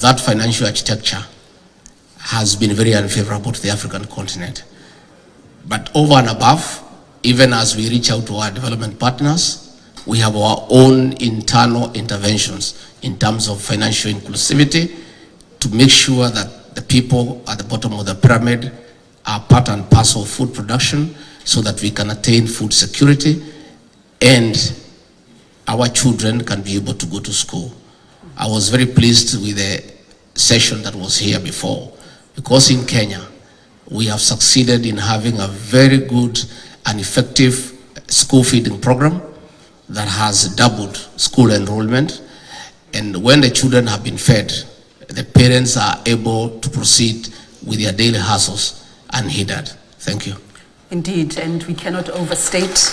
that financial architecture has been very unfavorable to the African continent. But over and above, even as we reach out to our development partners, we have our own internal interventions in terms of financial inclusivity to make sure that the people at the bottom of the pyramid are part and parcel of food production so that we can attain food security and our children can be able to go to school. I was very pleased with the session that was here before, because in Kenya, we have succeeded in having a very good and effective school feeding program that has doubled school enrollment. And when the children have been fed, the parents are able to proceed with their daily hustles unhindered. Thank you. Indeed, and we cannot overstate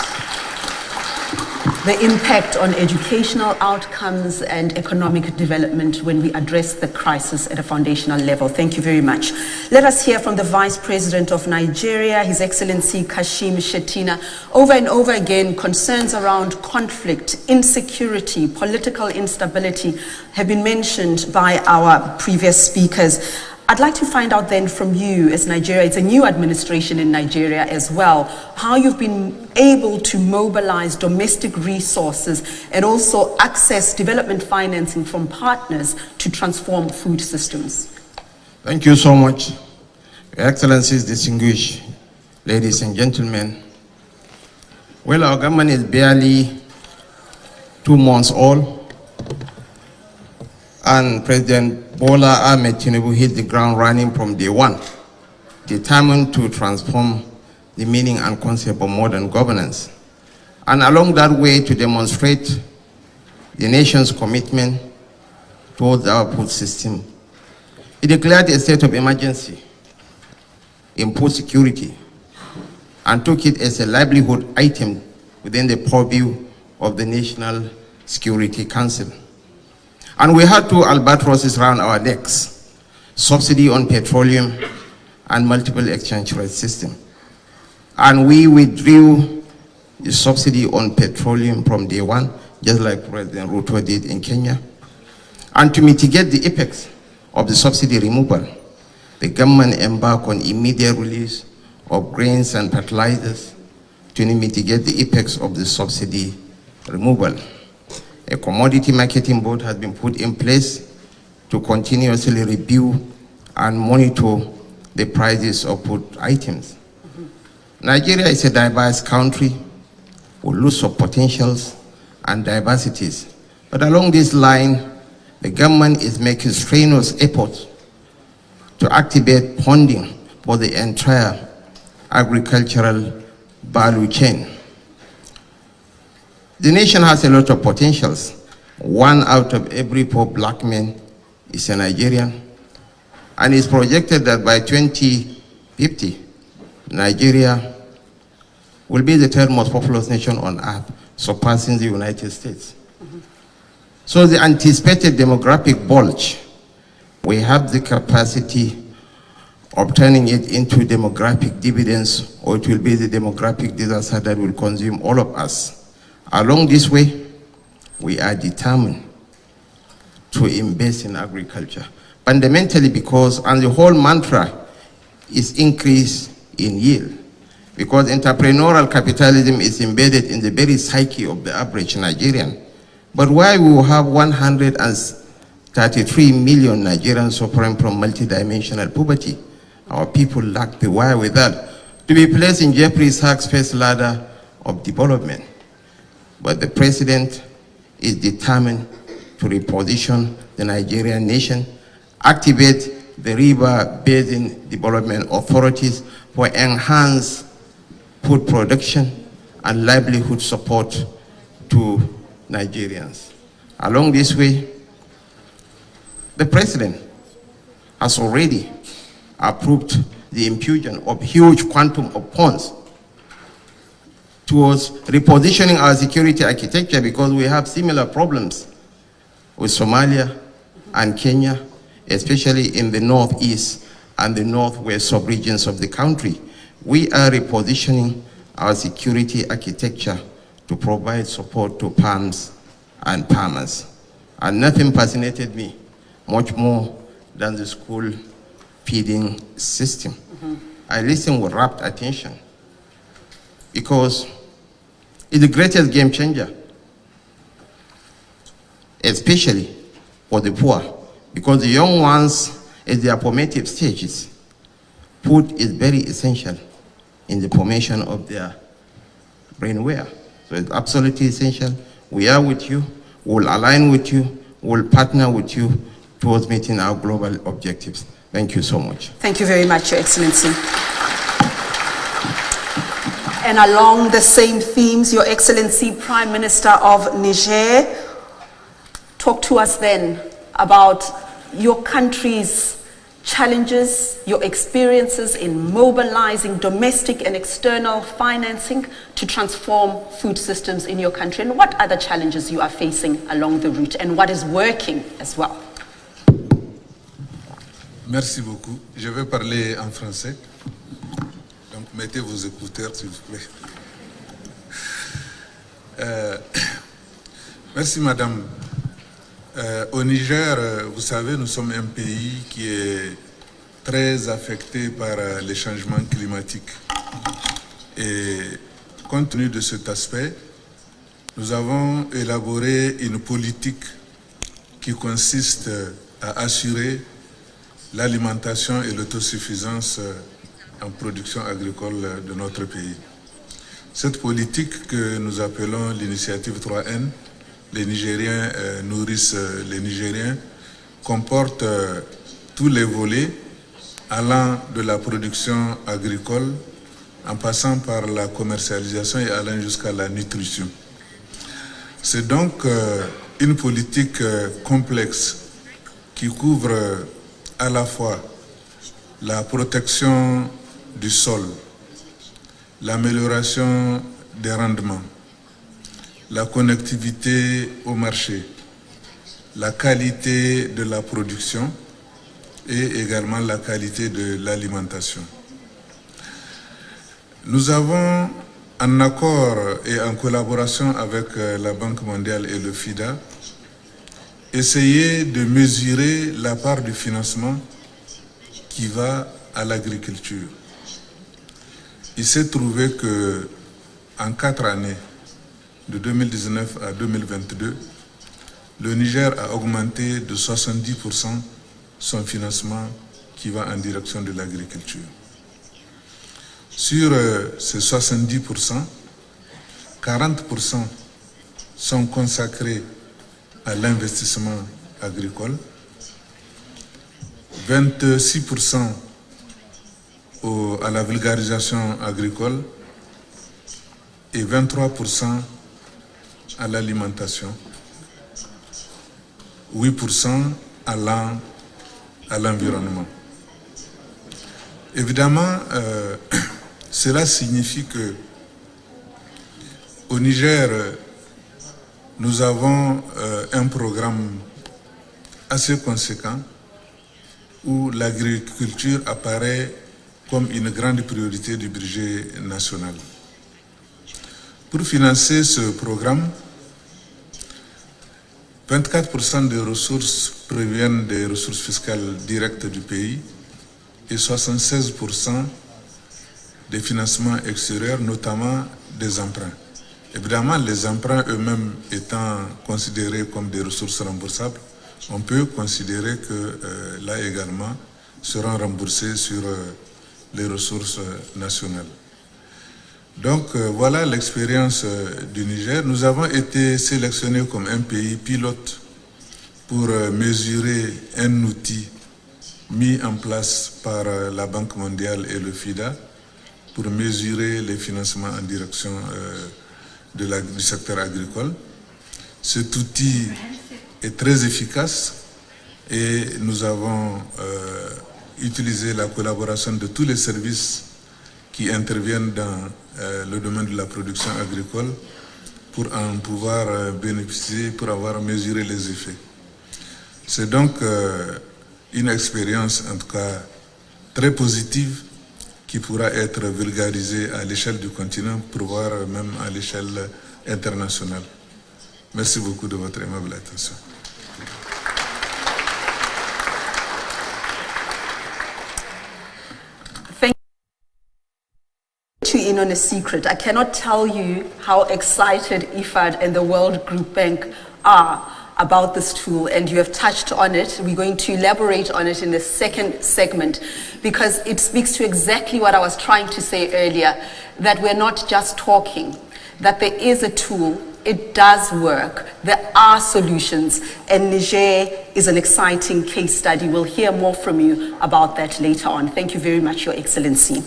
the impact on educational outcomes and economic development when we address the crisis at a foundational level. Thank you very much. Let us hear from the Vice President of Nigeria, His Excellency Kashim Shettima. Over and over again, concerns around conflict, insecurity, political instability have been mentioned by our previous speakers. I'd like to find out then from you, as Nigeria, it's a new administration in Nigeria as well, how you've been able to mobilize domestic resources and also access development financing from partners to transform food systems. Thank you so much. Your Excellencies, distinguished ladies and gentlemen. Well, our government is barely 2 months old, and President Bola Ahmed Tinubu hit the ground running from day one, determined to transform the meaning and concept of modern governance, and along that way to demonstrate the nation's commitment towards our food system. He declared a state of emergency in food security and took it as a livelihood item within the purview of the National Security Council. And we had 2 albatrosses around our necks: subsidy on petroleum and multiple exchange rate system. And we withdrew the subsidy on petroleum from day one, just like President RUTO did in Kenya. And to mitigate the effects of the subsidy removal, the government embarked on immediate release of grains and fertilizers to mitigate the effects of the subsidy removal. A commodity marketing board has been put in place to continuously review and monitor the prices of food items. Nigeria is a diverse country with lots of potentials and diversities. But along this line, the government is making strenuous efforts to activate funding for the entire agricultural value chain. The nation has a lot of potentials. 1 out of every 4 black men is a Nigerian. And it's projected that by 2050, Nigeria will be the 3rd most populous nation on earth, surpassing the United States. So the anticipated demographic bulge, we have the capacity of turning it into demographic dividends, or it will be the demographic disaster that will consume all of us. Along this way, we are determined to invest in agriculture, fundamentally because, and the whole mantra is increase in yield, because entrepreneurial capitalism is embedded in the very psyche of the average Nigerian. But why we will have 133 million Nigerians suffering from multidimensional poverty? Our people lack the wherewithal to be placed in Jeffrey Sachs' first ladder of development. But the president is determined to reposition the Nigerian nation, activate the river basin development authorities for enhanced food production and livelihood support to Nigerians. Along this way, the president has already approved the infusion of huge quantum of funds towards repositioning our security architecture, because we have similar problems with Somalia and Kenya, especially in the northeast and the northwest sub-regions of the country. We are repositioning our security architecture to provide support to farms and farmers. And nothing fascinated me much more than the school feeding system. I listened with rapt attention because it's the greatest game changer, especially for the poor, because the young ones at their formative stages, food is very essential in the formation of their brainware. So it's absolutely essential. We are with you, we'll align with you, we'll partner with you towards meeting our global objectives. Thank you so much. Thank you very much, Your Excellency. And along the same themes, Your Excellency, Prime Minister of Niger, talk to us then about your country's challenges, your experiences in mobilizing domestic and external financing to transform food systems in your country, and what other challenges you are facing along the route, and what is working as well. Merci beaucoup. Je vais parler en français. Donc, mettez vos écouteurs, s'il vous plaît. Merci, madame. Au Niger, vous savez, nous sommes un pays qui est très affecté par les changements climatiques. Et compte tenu de cet aspect, nous avons élaboré une politique qui consiste à assurer l'alimentation et l'autosuffisance en production agricole de notre pays. Cette politique que nous appelons l'initiative 3N, les Nigériens nourrissent les Nigériens, comporte tous les volets allant de la production agricole en passant par la commercialisation et allant jusqu'à la nutrition. C'est donc une politique complexe qui couvre à la fois la protection du sol, l'amélioration des rendements, la connectivité au marché, la qualité de la production et également la qualité de l'alimentation. Nous avons, en accord et en collaboration avec la Banque mondiale et le FIDA, essayé de mesurer la part du financement qui va à l'agriculture. Il s'est trouvé que en 4 années, de 2019 à 2022, le Niger a augmenté de 70% son financement qui va en direction de l'agriculture. Sur ces 70%, 40% sont consacrés à l'investissement agricole, 26% à la vulgarisation agricole et 23% à l'alimentation, 8% à l'environnement. Évidemment, cela signifie que au Niger, nous avons un programme assez conséquent où l'agriculture apparaît comme une grande priorité du budget national. Pour financer ce programme, 24% des ressources proviennent des ressources fiscales directes du pays et 76% des financements extérieurs, notamment des emprunts. Évidemment, les emprunts eux-mêmes étant considérés comme des ressources remboursables, on peut considérer que là également seront remboursés sur les ressources nationales. Donc voilà l'expérience du Niger. Nous avons été sélectionnés comme un pays pilote pour mesurer un outil mis en place par la Banque mondiale et le FIDA pour mesurer les financements en direction du secteur agricole. Cet outil est très efficace et nous avons utilisé la collaboration de tous les services qui interviennent dans le domaine de la production agricole pour en pouvoir bénéficier, pour avoir mesuré les effets. C'est donc une expérience en tout cas très positive qui pourra être vulgarisée à l'échelle du continent, pour voir même à l'échelle internationale. Merci beaucoup de votre aimable attention. let you in on a secret. I cannot tell you how excited IFAD and the World Group Bank are about this tool, and you have touched on it. We're going to elaborate on it in the second segment because it speaks to exactly what I was trying to say earlier, that we're not just talking, that there is a tool, it does work, there are solutions, and Niger is an exciting case study. We'll hear more from you about that later on. Thank you very much, Your Excellency.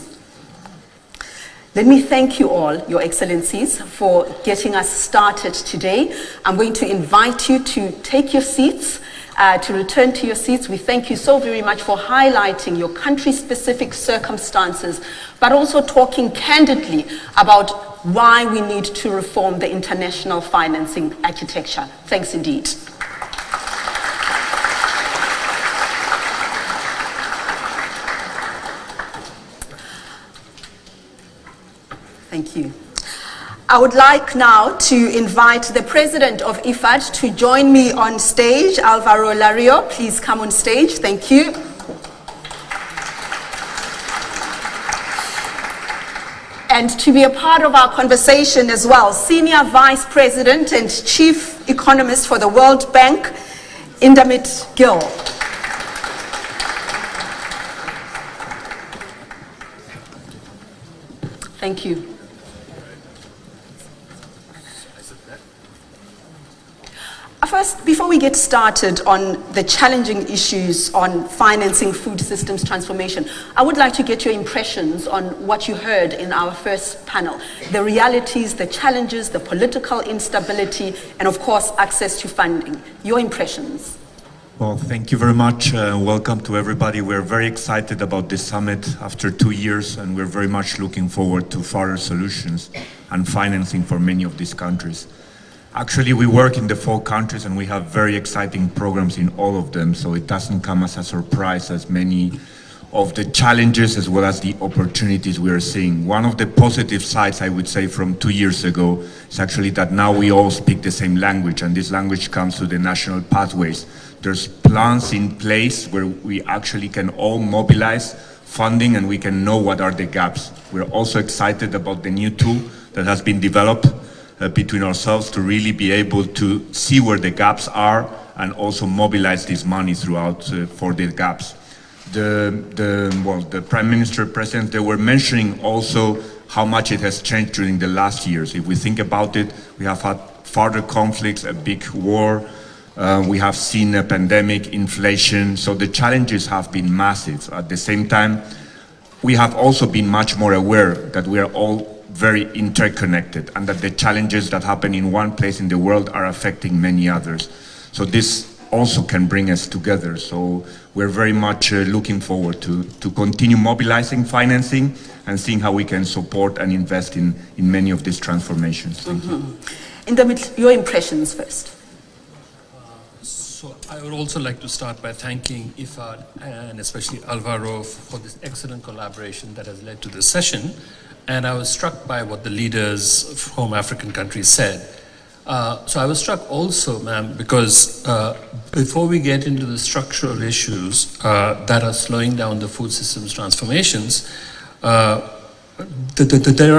Let me thank you all, Your Excellencies, for getting us started today. I'm going to invite you to take your seats, to return to your seats. We thank you so very much for highlighting your country-specific circumstances, but also talking candidly about why we need to reform the international financing architecture. Thanks indeed. Thank you. I would like now to invite the President of IFAD to join me on stage. Alvaro Lario, please come on stage. Thank you. And to be a part of our conversation as well, Senior Vice President and Chief Economist for the World Bank, Indamit Gill. Thank you. First, before we get started on the challenging issues on financing food systems transformation, I would like to get your impressions on what you heard in our first panel. The realities, the challenges, the political instability, and of course, access to funding. Your impressions. Well, thank you very much. Welcome to everybody. We're very excited about this summit after 2 years, and we're very much looking forward to further solutions and financing for many of these countries. Actually, we work in the 4 countries and we have very exciting programs in all of them, so it doesn't come as a surprise as many of the challenges as well as the opportunities we are seeing. One of the positive sides, I would say, from 2 years ago is actually that now we all speak the same language, and this language comes to the national pathways. There's plans in place where we actually can all mobilize funding and we can know what are the gaps. We're also excited about the new tool that has been developed between ourselves to really be able to see where the gaps are and also mobilize this money throughout for the gaps. The Prime Minister, President, they were mentioning also how much it has changed during the last years. If we think about it, we have had further conflicts, a big war, we have seen a pandemic, inflation, so the challenges have been massive. At the same time, we have also been much more aware that we are all very interconnected and that the challenges that happen in one place in the world are affecting many others. So this also can bring us together. So we're very much looking forward to continue mobilizing financing and seeing how we can support and invest in many of these transformations. Thank you. Indamit, your impressions first. So I would also like to start by thanking IFAD and especially Alvaro for this excellent collaboration that has led to this session. And I was struck by what the leaders from African countries said. So I was struck also, ma'am, because before we get into the structural issues that are slowing down the food systems transformations, there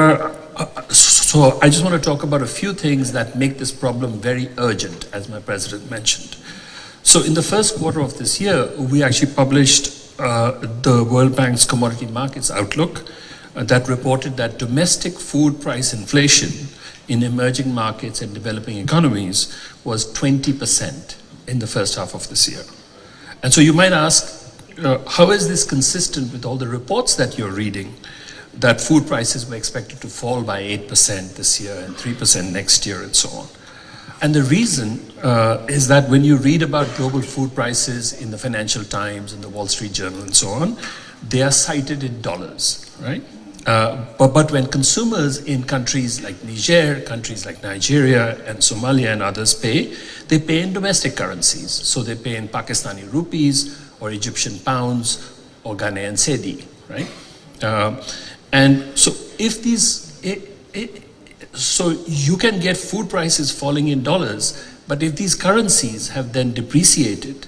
are, so I just want to talk about a few things that make this problem very urgent, as my president mentioned. So in the first quarter of this year, we actually published the World Bank's Commodity Markets Outlook that reported that domestic food price inflation in emerging markets and developing economies was 20% in the first half of this year. And so you might ask, how is this consistent with all the reports that you're reading, that food prices were expected to fall by 8% this year and 3% next year and so on? And the reason is that when you read about global food prices in the Financial Times and the Wall Street Journal and so on, they are cited in dollars, right? But when consumers in countries like Niger, countries like Nigeria and Somalia and others pay, they pay in domestic currencies. So they pay in Pakistani rupees or Egyptian pounds or Ghanaian cedi, right? And so if these, so you can get food prices falling in dollars, but if these currencies have then depreciated,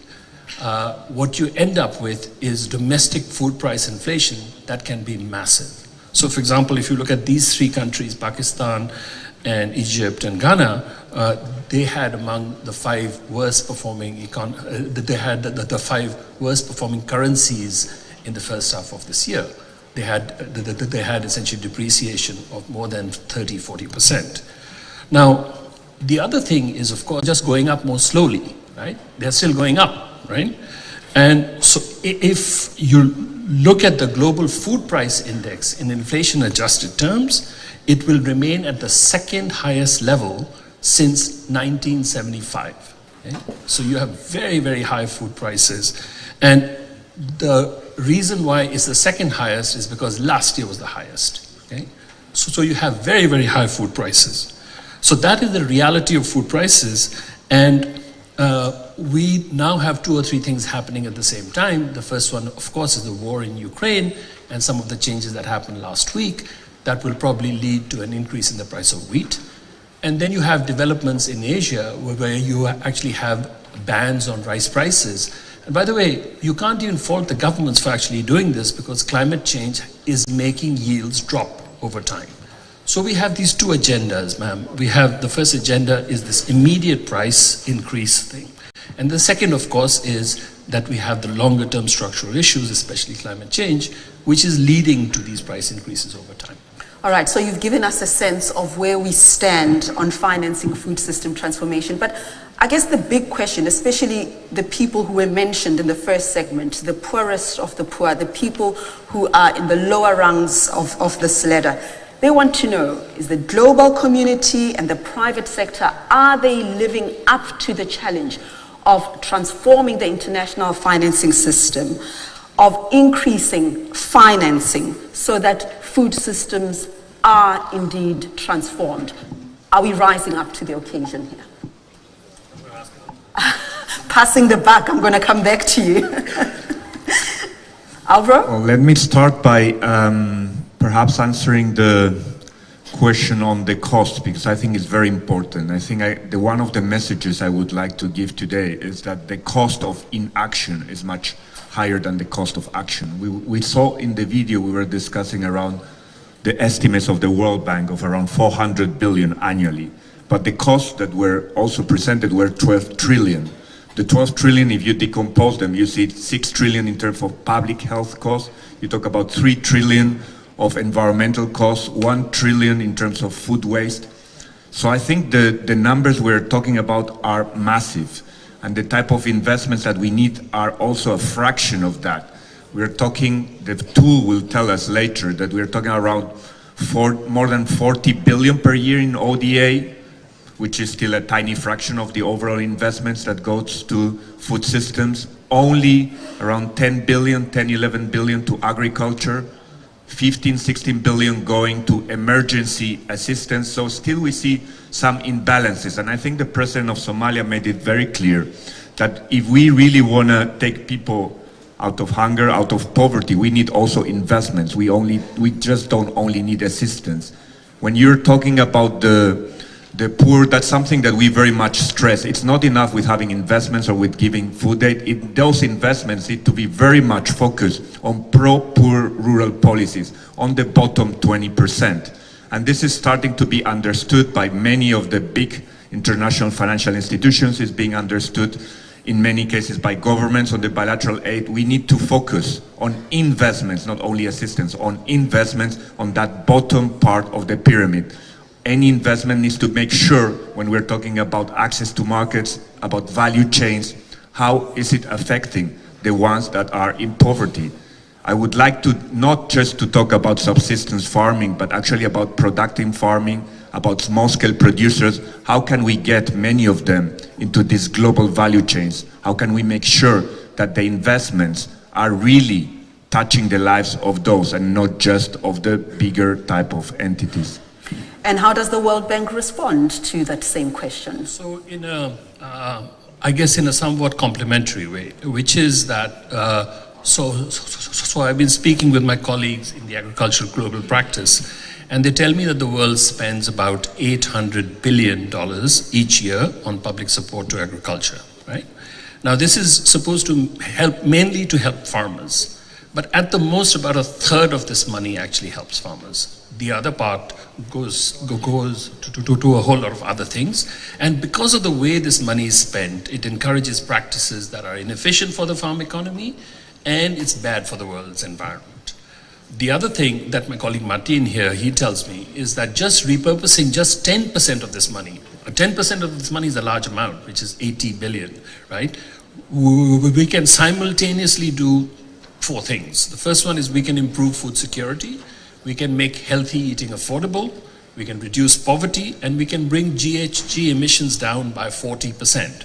what you end up with is domestic food price inflation that can be massive. So for example, if you look at these three countries, Pakistan and Egypt and Ghana, they had among the five worst performing they had the five worst performing currencies in the first half of this year. They had essentially depreciation of more than 30-40%. Now, the other thing is, of course, just going up more slowly, right? They're still going up, right? And so if you look at the global food price index in inflation adjusted terms, it will remain at the second highest level since 1975. Okay? So you have very, very high food prices. And the reason why it's the second highest is because last year was the highest. Okay? So you have very, very high food prices. So that is the reality of food prices. And we now have two or three things happening at the same time. The first one, of course, is the war in Ukraine and some of the changes that happened last week that will probably lead to an increase in the price of wheat. And then you have developments in Asia where you actually have bans on rice prices. And by the way, you can't even fault the governments for actually doing this because climate change is making yields drop over time. So we have these two agendas, ma'am. We have the first agenda is this immediate price increase thing. And the second, of course, is that we have the longer term structural issues, especially climate change, which is leading to these price increases over time. All right, so you've given us a sense of where we stand on financing food system transformation. But I guess the big question, especially the people who were mentioned in the first segment, the poorest of the poor, the people who are in the lower rungs of this ladder, they want to know, is the global community and the private sector, are they living up to the challenge of transforming the international financing system, of increasing financing so that food systems are indeed transformed? Are we rising up to the occasion here? Passing the buck, I'm going to come back to you. Alvaro? Well, let me start by perhaps answering the question on the cost, because I think it's very important. I think one of the messages I would like to give today is that the cost of inaction is much higher than the cost of action. We saw in the video we were discussing around the estimates of the World Bank of around 400 billion annually. But the costs that were also presented were 12 trillion. The 12 trillion, if you decompose them, you see 6 trillion in terms of public health costs. You talk about 3 trillion of environmental costs, 1 trillion in terms of food waste. So I think the numbers we're talking about are massive. And the type of investments that we need are also a fraction of that. We're talking, the tool will tell us later that we're talking around more than 40 billion per year in ODA, which is still a tiny fraction of the overall investments that goes to food systems. Only around 10 billion, 10, 11 billion to agriculture, 15, 16 billion going to emergency assistance. So still we see some imbalances. And I think the president of Somalia made it very clear that if we really want to take people out of hunger, out of poverty, we need also investments. We just don't only need assistance. When you're talking about the poor, that's something that we very much stress. It's not enough with having investments or with giving food aid. Those investments need to be very much focused on pro-poor rural policies, on the bottom 20%. And this is starting to be understood by many of the big international financial institutions. It's being understood in many cases by governments on the bilateral aid. We need to focus on investments, not only assistance, on investments on that bottom part of the pyramid. Any investment needs to make sure, when we're talking about access to markets, about value chains, how is it affecting the ones that are in poverty? I would like to not just to talk about subsistence farming, but actually about productive farming, about small-scale producers. How can we get many of them into these global value chains? How can we make sure that the investments are really touching the lives of those and not just of the bigger type of entities? And how does the World Bank respond to that same question? So I guess in a somewhat complementary way, which is that, so I've been speaking with my colleagues in the agricultural global practice, and they tell me that the world spends about $800 billion each year on public support to agriculture, right? Now this is supposed to help, mainly to help farmers. But at the most, about a third of this money actually helps farmers. The other part goes to a whole lot of other things. And because of the way this money is spent, it encourages practices that are inefficient for the farm economy, and it's bad for the world's environment. The other thing that my colleague Martin here, he tells me, is that just repurposing just 10% of this money, 10% of this money is a large amount, which is 80 billion, right? We can simultaneously do 4 things. The first one is we can improve food security, we can make healthy eating affordable, we can reduce poverty, and we can bring GHG emissions down by 40%.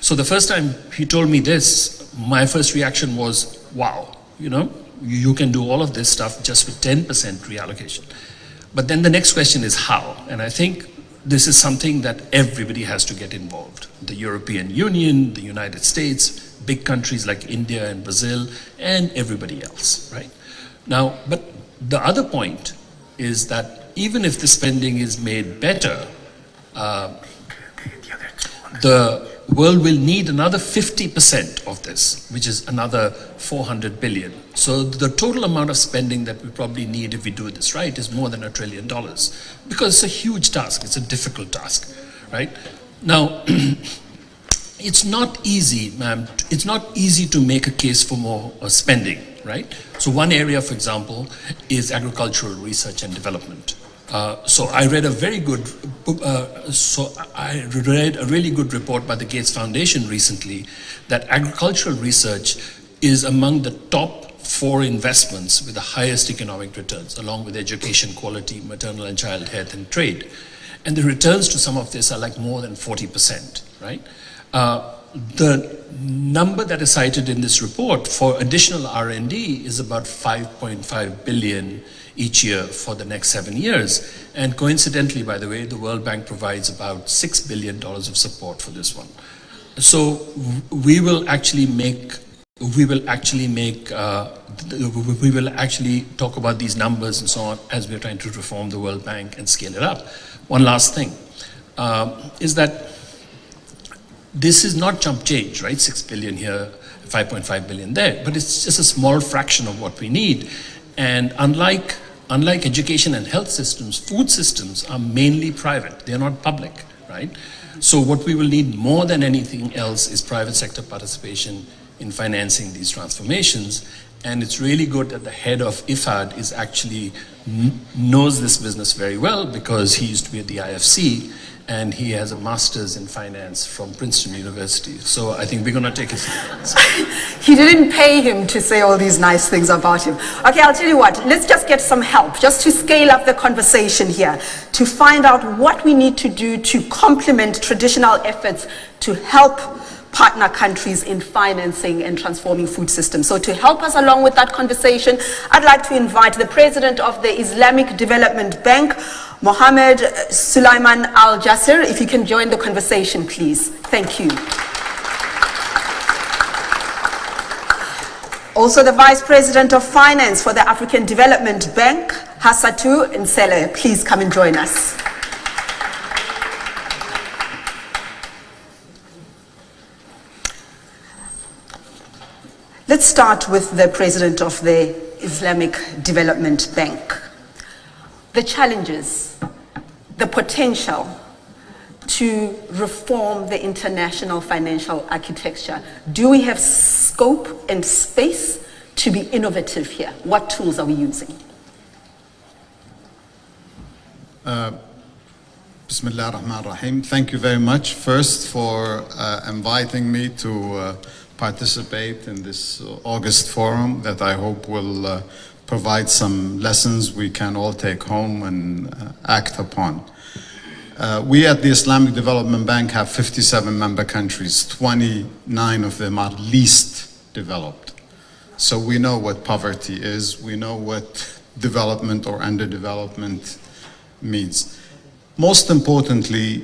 So the first time he told me this, my first reaction was, wow, you know, you can do all of this stuff just with 10% reallocation. But then the next question is how? And I think this is something that everybody has to get involved. The European Union, the United States, big countries like India and Brazil, and everybody else, right? Now, but the other point is that even if the spending is made better, the world will need another 50% of this, which is another 400 billion. So the total amount of spending that we probably need if we do this right is more than $1 trillion, because it's a huge task, it's a difficult task, right? Now, it's not easy, ma'am, it's not easy to make a case for more spending, right? So one area, for example, is agricultural research and development. So I read a very good book, I read a really good report by the Gates Foundation recently that agricultural research is among the top 4 investments with the highest economic returns, along with education quality, maternal and child health, and trade. And the returns to some of this are like more than 40%, right? The number that is cited in this report for additional R&D is about 5.5 billion each year for the next 7 years. And coincidentally, by the way, the World Bank provides about $6 billion of support for this one. So we will actually talk about these numbers and so on as we're trying to reform the World Bank and scale it up. One last thing is that this is not chump change, right? 6 billion here, 5.5 billion there, but it's just a small fraction of what we need. And unlike education and health systems, food systems are mainly private. They're not public, right? So what we will need more than anything else is private sector participation in financing these transformations. And it's really good that the head of IFAD is actually knows this business very well, because he used to be at the IFC and he has a master's in finance from Princeton University. So I think we're going to take his hands. He didn't pay him to say all these nice things about him. Okay, I'll tell you what, let's just get some help, just to scale up the conversation here, to find out what we need to do to complement traditional efforts to help partner countries in financing and transforming food systems. So to help us along with that conversation, I'd like to invite the president of the Islamic Development Bank, Mohammed Sulaiman Al Jasser, if you can join the conversation, please. Thank you. Also the Vice President of Finance for the African Development Bank, Hassatu Nsele, please come and join us. Let's start with the President of the Islamic Development Bank. The challenges, the potential to reform the international financial architecture. Do we have scope and space to be innovative here? What tools are we using? Bismillah ar-Rahman ar-Rahim. Thank you very much first for inviting me to participate in this August forum that I hope will provide some lessons we can all take home and act upon. We at the Islamic Development Bank have 57 member countries. 29 of them are least developed. So we know what poverty is. We know what development or underdevelopment means. Most importantly,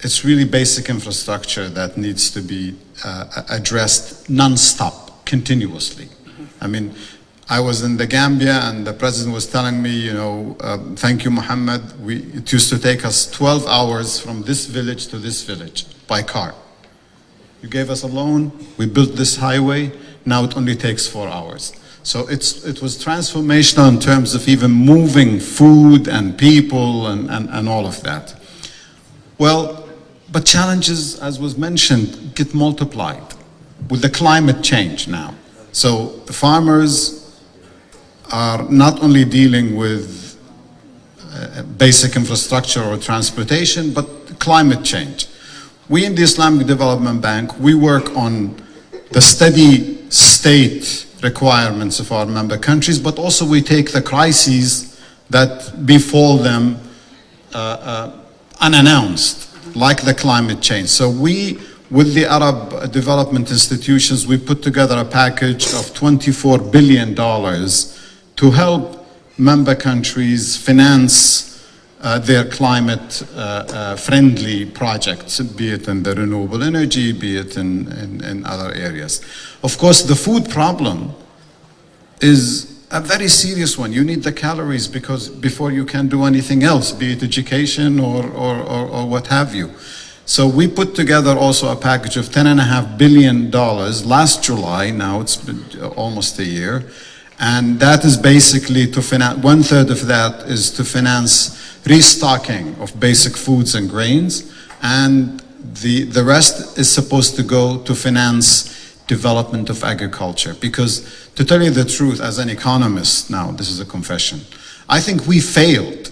it's really basic infrastructure that needs to be addressed non-stop, continuously. I mean, I was in the Gambia and the president was telling me, you know, thank you, Mohammed. It used to take us 12 hours from this village to this village by car. You gave us a loan, we built this highway, now it only takes 4 hours. So it was transformational in terms of even moving food and people and all of that. Well, but challenges, as was mentioned, get multiplied with the climate change now. So the farmers are not only dealing with basic infrastructure or transportation, but climate change. We in the Islamic Development Bank, we work on the steady state requirements of our member countries, but also we take the crises that befall them unannounced, like the climate change. So we, with the Arab development institutions, we put together a package of $24 billion to help member countries finance their climate-friendly projects, be it in the renewable energy, be it in other areas. Of course, the food problem is a very serious one. You need the calories because before you can do anything else, be it education or what have you. So we put together also a package of $10.5 billion last July. Now it's been almost a year. And that is basically to finance, 1/3 of that is to finance restocking of basic foods and grains. And the rest is supposed to go to finance development of agriculture. Because to tell you the truth, as an economist, now this is a confession, I think we failed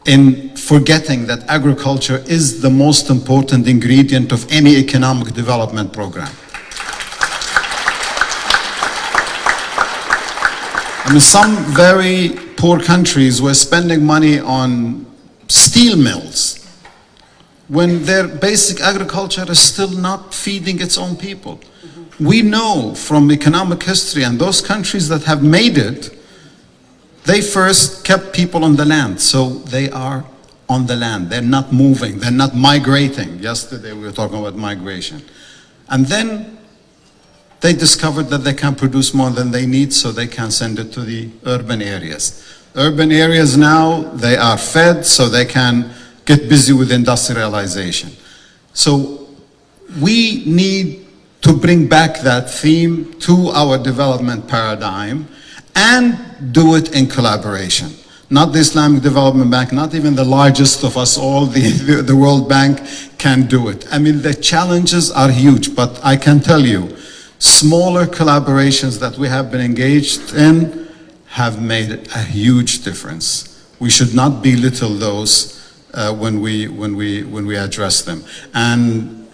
in forgetting that agriculture is the most important ingredient of any economic development program. I mean, some very poor countries were spending money on steel mills when their basic agriculture is still not feeding its own people. We know from economic history, and those countries that have made it, they first kept people on the land. So they are on the land. They're not moving. They're not migrating. Yesterday we were talking about migration. And then they discovered that they can produce more than they need, so they can send it to the urban areas. Urban areas now, they are fed, so they can get busy with industrialization. So we need to bring back that theme to our development paradigm and do it in collaboration. Not the Islamic Development Bank, not even the largest of us all, the World Bank can do it. I mean, the challenges are huge, but I can tell you, smaller collaborations that we have been engaged in have made a huge difference. We should not belittle those when we address them. And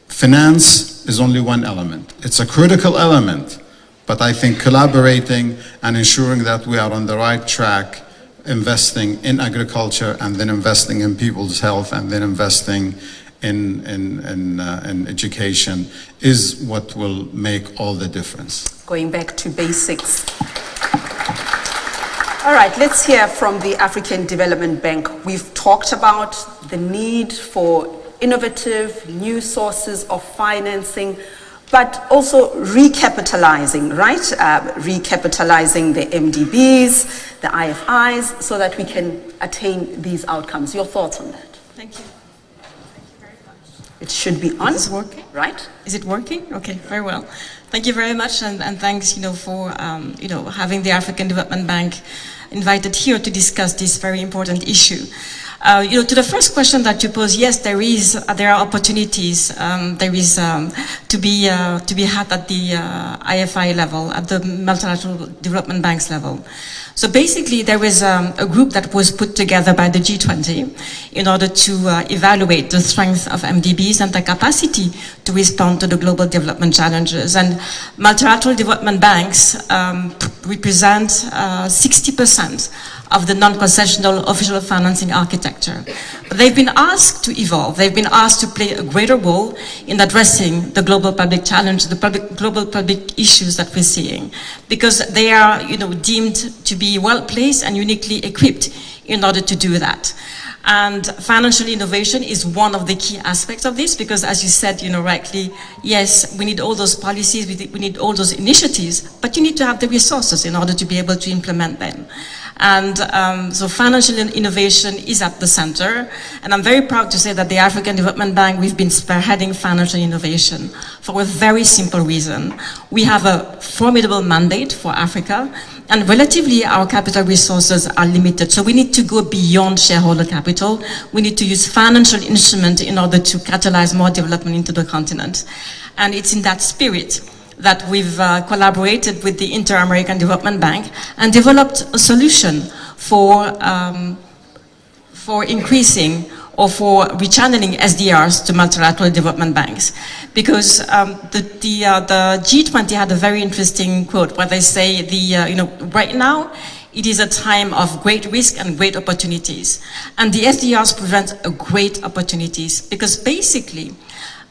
finance is only one element. It's a critical element, but I think collaborating and ensuring that we are on the right track, investing in agriculture and then investing in people's health and then investing in education is what will make all the difference. Going back to basics. All right, let's hear from the African Development Bank. We've talked about the need for innovative new sources of financing, but also recapitalizing, right? Recapitalizing the MDBs, the IFIs, so that we can attain these outcomes. Your thoughts on that? Thank you. It should be on. Is it working? Right? Is it working? Okay, very well. Thank you very much, and thanks, for having the African Development Bank invited here to discuss this very important issue. To the first question that you posed, yes, there are opportunities. There is to be had at the IFI level, at the multilateral development banks level. So basically, there is a group that was put together by the G20 in order to evaluate the strength of MDBs and the capacity to respond to the global development challenges. And multilateral development banks represent 60% of the non-concessional official financing architecture. But they've been asked to evolve. They've been asked to play a greater role in addressing the global public challenge, the global public issues that we're seeing, because they are, deemed to be well-placed and uniquely equipped in order to do that. And financial innovation is one of the key aspects of this, because as you said, rightly, yes, we need all those policies, we need all those initiatives, but you need to have the resources in order to be able to implement them. And so financial innovation is at the center. And I'm very proud to say that the African Development Bank, we've been spearheading financial innovation for a very simple reason. We have a formidable mandate for Africa, and relatively our capital resources are limited. So we need to go beyond shareholder capital. We need to use financial instruments in order to catalyze more development into the continent. And it's in that spirit that we've collaborated with the Inter-American Development Bank and developed a solution for increasing or for rechanneling SDRs to multilateral development banks. Because the G20 had a very interesting quote where they say, right now, it is a time of great risk and great opportunities. And the SDRs present a great opportunities because basically,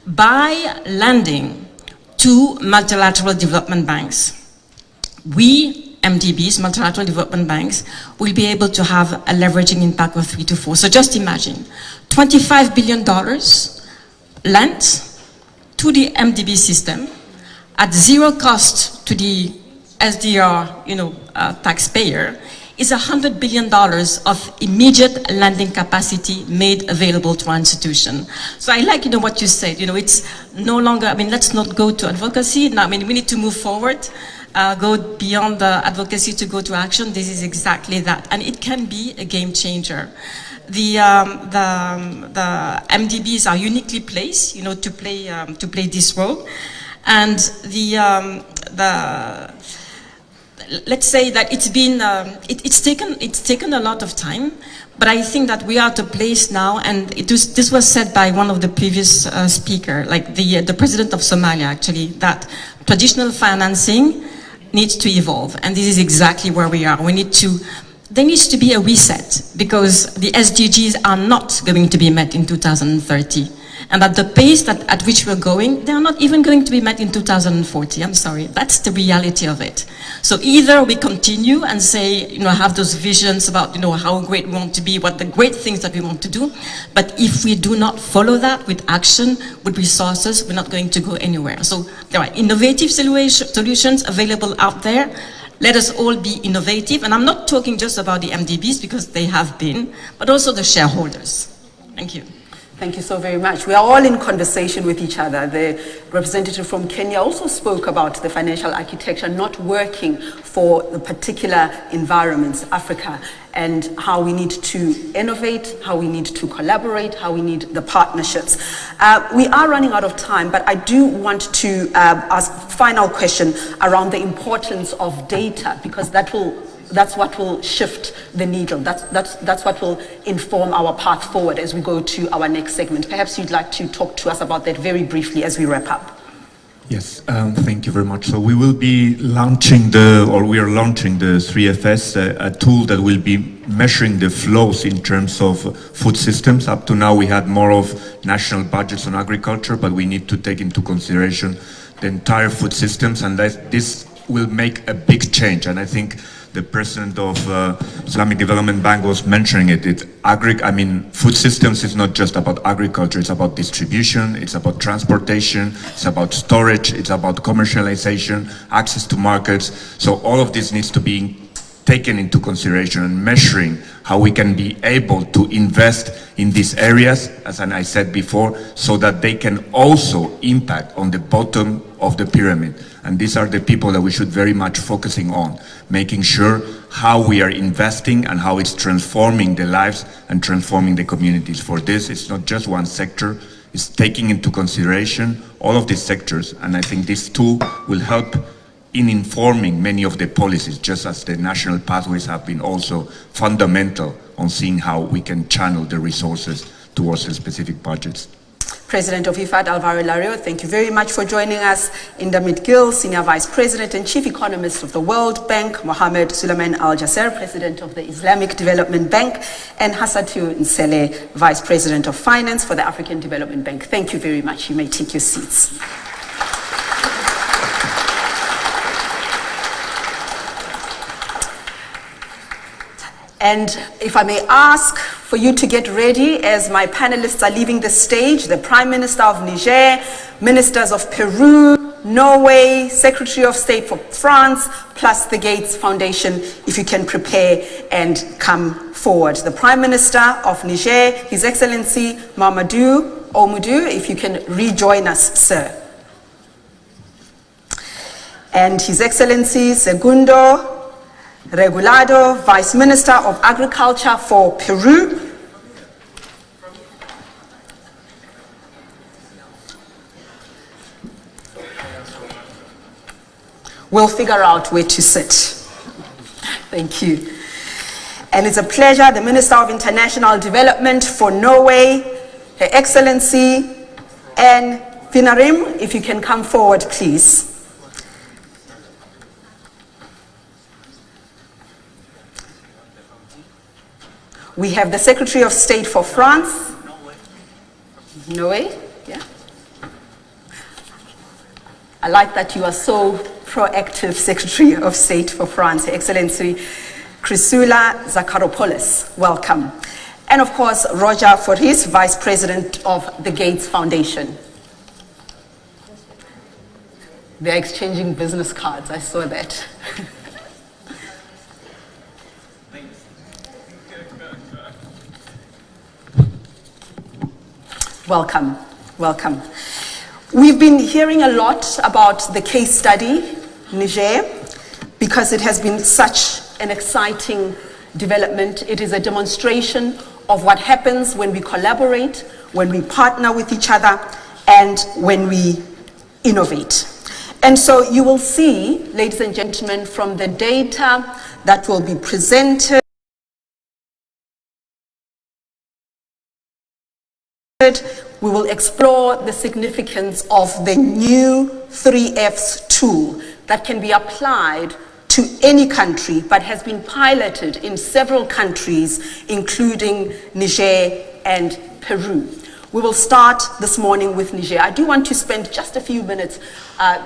by lending to multilateral development banks, we, MDBs, multilateral development banks, will be able to have a leveraging impact of 3 to 4. So just imagine, $25 billion lent to the MDB system at zero cost to the SDR, taxpayer, is $100 billion of immediate lending capacity made available to our institution. So I like, what you said, it's no longer, let's not go to advocacy. Now, we need to move forward, go beyond the advocacy to go to action. This is exactly that. And it can be a game changer. The MDBs are uniquely placed, to play this role. And let's say that it's been, it's taken a lot of time, but I think that we are at a place now, and this was said by one of the previous speaker, like the president of Somalia actually, that traditional financing needs to evolve, and this is exactly where we are. There needs to be a reset, because the SDGs are not going to be met in 2030. And at the pace at which we're going, they are not even going to be met in 2040. I'm sorry, that's the reality of it. So either we continue and say, have those visions about, how great we want to be, what the great things that we want to do. But if we do not follow that with action, with resources, we're not going to go anywhere. So there are innovative solutions available out there. Let us all be innovative. And I'm not talking just about the MDBs, because they have been, but also the shareholders. Thank you. Thank you so very much. We are all in conversation with each other. The representative from Kenya also spoke about the financial architecture not working for the particular environments, Africa, and how we need to innovate, how we need to collaborate, how we need the partnerships. We are running out of time, but I do want to ask a final question around the importance of data, because that's what will shift the needle. That's what will inform our path forward as we go to our next segment. Perhaps you'd like to talk to us about that very briefly as we wrap up. Yes, thank you very much. So we will be launching we are launching the 3FS, a tool that will be measuring the flows in terms of food systems. Up to now, we had more of national budgets on agriculture, but we need to take into consideration the entire food systems, and this will make a big change. And I think the president of Islamic Development Bank was mentioning it. Food systems is not just about agriculture, it's about distribution, it's about transportation, it's about storage, it's about commercialization, access to markets. So all of this needs to be taken into consideration, and measuring how we can be able to invest in these areas, as I said before, so that they can also impact on the bottom of the pyramid. And these are the people that we should very much focusing on, making sure how we are investing and how it's transforming the lives and transforming the communities. For this, it's not just one sector, it's taking into consideration all of these sectors. And I think this tool will help in informing many of the policies, just as the national pathways have been also fundamental on seeing how we can channel the resources towards the specific budgets. President of IFAD, Alvaro Lario, thank you very much for joining us. Indamit Gill, Senior Vice President and Chief Economist of the World Bank, Mohammed Suleiman Al-Jasser, President of the Islamic Development Bank, and Hassatu Nsele, Vice President of Finance for the African Development Bank. Thank you very much. You may take your seats. And if I may ask for you to get ready as my panelists are leaving the stage, the Prime Minister of Niger, Ministers of Peru, Norway, Secretary of State for France, plus the Gates Foundation, if you can prepare and come forward. The Prime Minister of Niger, His Excellency Mamadou Oumudou, if you can rejoin us, sir. And His Excellency Segundo Regulado, Vice Minister of Agriculture for Peru. We'll figure out where to sit. Thank you. And it's a pleasure, the Minister of International Development for Norway, Her Excellency Anne Finarim, if you can come forward, please. We have the Secretary of State for France. Norway, yeah. I like that you are so proactive, Secretary of State for France, Her Excellency Chrysula Zakharopoulos. Welcome. And of course, Roger Foris, Vice President of the Gates Foundation. They're exchanging business cards, I saw that. Welcome, welcome. We've been hearing a lot about the case study, Niger, because it has been such an exciting development. It is a demonstration of what happens when we collaborate, when we partner with each other, and when we innovate. And so you will see, ladies and gentlemen, from the data that will be presented, we will explore the significance of the new 3Fs tool that can be applied to any country, but has been piloted in several countries, including Niger and Peru. We will start this morning with Niger. I do want to spend just a few minutes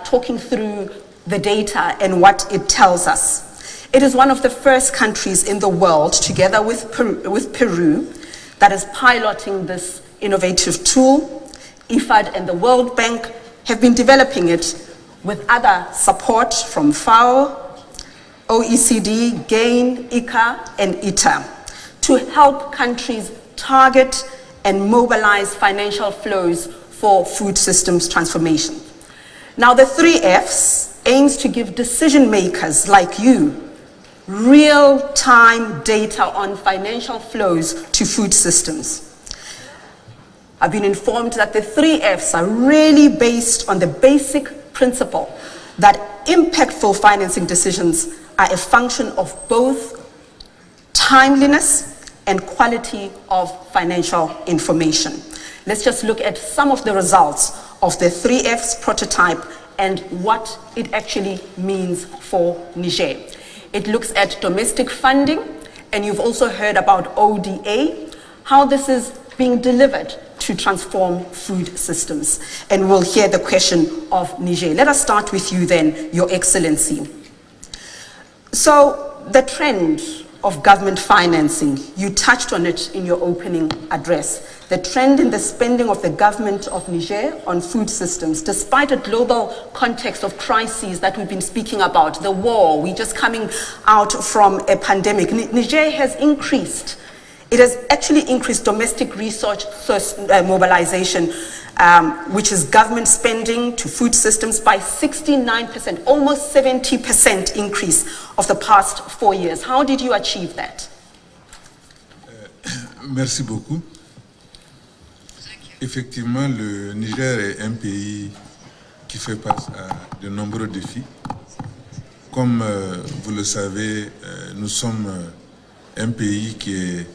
talking through the data and what it tells us. It is one of the first countries in the world, together with Peru, that is piloting this innovative tool. IFAD and the World Bank have been developing it with other support from FAO, OECD, GAIN, ICA, and ITA to help countries target and mobilize financial flows for food systems transformation. Now, the 3Fs aims to give decision makers like you real-time data on financial flows to food systems. I've been informed that the 3Fs are really based on the basic principle that impactful financing decisions are a function of both timeliness and quality of financial information. Let's just look at some of the results of the 3Fs prototype and what it actually means for Niger. It looks at domestic funding, and you've also heard about ODA, how this is being delivered to transform food systems. And we'll hear the question of Niger. Let us start with you then, Your Excellency. So the trend of government financing, you touched on it in your opening address. The trend in the spending of the government of Niger on food systems, despite a global context of crises that we've been speaking about, the war, we're just coming out from a pandemic. Niger has increased. It has actually increased domestic research mobilization, which is government spending to food systems by 69%, almost 70% increase of the past 4 years. How did you achieve that? Merci beaucoup. Effectivement, le Niger est un pays qui fait face à de nombreux défis. Comme vous le savez, nous sommes un pays qui est